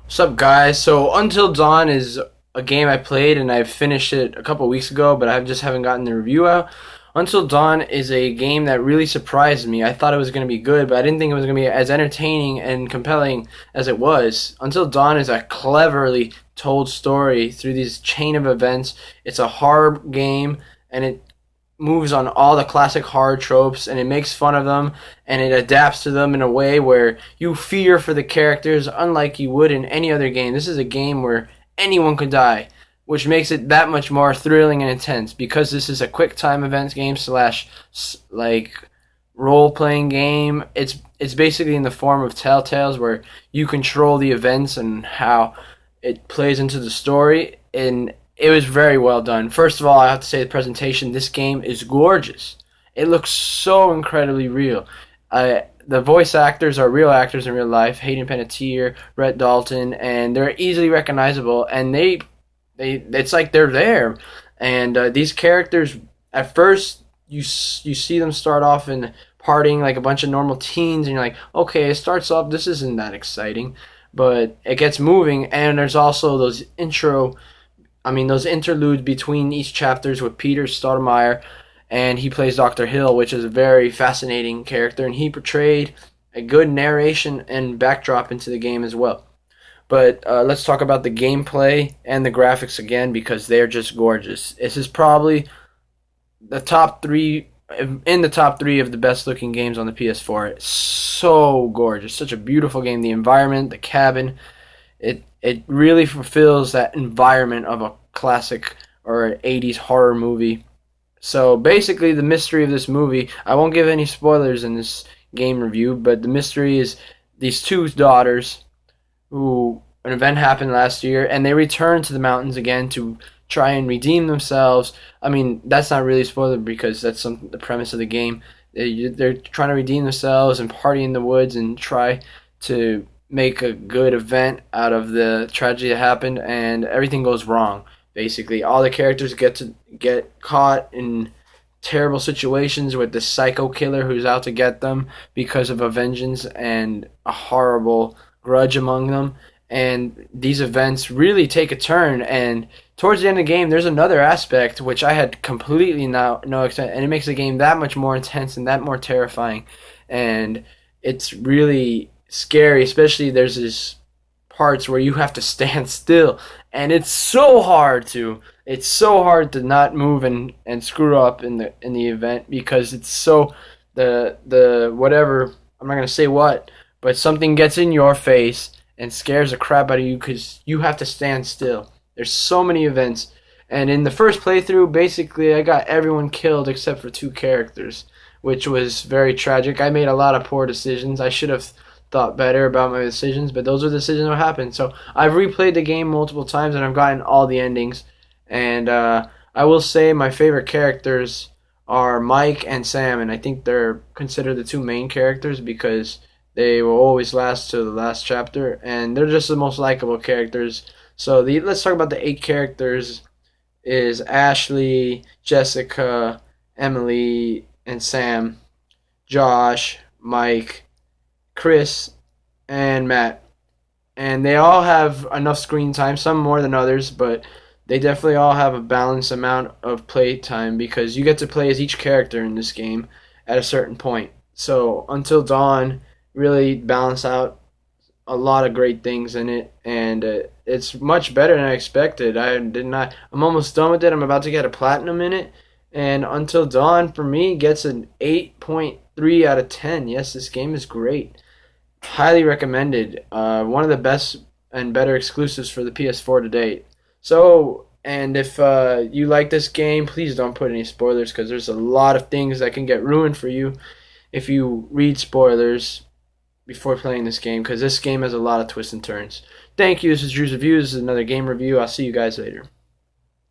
What's up, guys? So, Until Dawn is a game I played and I finished it a couple weeks ago, but I just haven't gotten the review out. Until Dawn is a game that really surprised me. I thought it was going to be good, but I didn't think it was going to be as entertaining and compelling as it was. Until Dawn is a cleverly told story through these chain of events. It's a horror game, and it moves on all the classic horror tropes and it makes fun of them and it adapts to them in a way where you fear for the characters unlike you would in any other game. This is a game where anyone could die, which makes it that much more thrilling and intense because this is a quick time events game slash like role playing game. It's basically in the form of Telltales where you control the events and how it plays into the story, and it was very well done. First of all, I have to say the presentation. This game is gorgeous. It looks so incredibly real. The voice actors are real actors in real life. Hayden Panettiere, Rhett Dalton, and they're easily recognizable. And they it's like they're there. And these characters, at first, you see them start off in partying like a bunch of normal teens, and you're like, okay, it starts off. This isn't that exciting, but it gets moving. And there's also those interludes between each chapters with Peter Stottlemyre, and he plays Dr. Hill, which is a very fascinating character, and he portrayed a good narration and backdrop into the game as well. But let's talk about the gameplay and the graphics again because they're just gorgeous. This is probably the top three in the top three of the best looking games on the PS4. It's so gorgeous, such a beautiful game. The environment, the cabin, it really fulfills that environment of a classic or an 80s horror movie. So basically, the mystery of this movie, I won't give any spoilers in this game review, but the mystery is these two daughters who an event happened last year and they return to the mountains again to try and redeem themselves. I mean, that's not really a spoiler because that's the premise of the game. They're trying to redeem themselves and party in the woods and try to make a good event out of the tragedy that happened, and everything goes wrong. Basically, all the characters get caught in terrible situations with the psycho killer who's out to get them because of a vengeance and a horrible grudge among them. And these events really take a turn, and towards the end of the game there's another aspect which I had completely no extent, and it makes the game that much more intense and that more terrifying. And it's really scary, especially there's these parts where you have to stand still, and it's so hard to not move and screw up in the event because it's so the whatever, I'm not gonna say what, but something gets in your face and scares the crap out of you because you have to stand still. There's so many events, and in the first playthrough, basically I got everyone killed except for two characters, which was very tragic. I made a lot of poor decisions. I should have thought better about my decisions, but those are the decisions that happened. So I've replayed the game multiple times and I've gotten all the endings. And I will say my favorite characters are Mike and Sam, and I think they're considered the two main characters because they will always last to the last chapter, and they're just the most likable characters. So let's talk about the eight characters: is Ashley, Jessica, Emily, and Sam, Josh, Mike, Chris, and Matt. And they all have enough screen time, some more than others, but they definitely all have a balanced amount of play time because you get to play as each character in this game at a certain point. So Until Dawn really balanced out a lot of great things in it, and it's much better than I expected. I'm almost done with it. I'm about to get a platinum in it, and Until Dawn for me gets an 8.3 out of 10. Yes, this game is great. Highly recommended. One of the best and better exclusives for the PS4 to date. So, and if you like this game, please don't put any spoilers because there's a lot of things that can get ruined for you if you read spoilers before playing this game because this game has a lot of twists and turns. Thank you. This is Drew's Review. This is another game review. I'll see you guys later.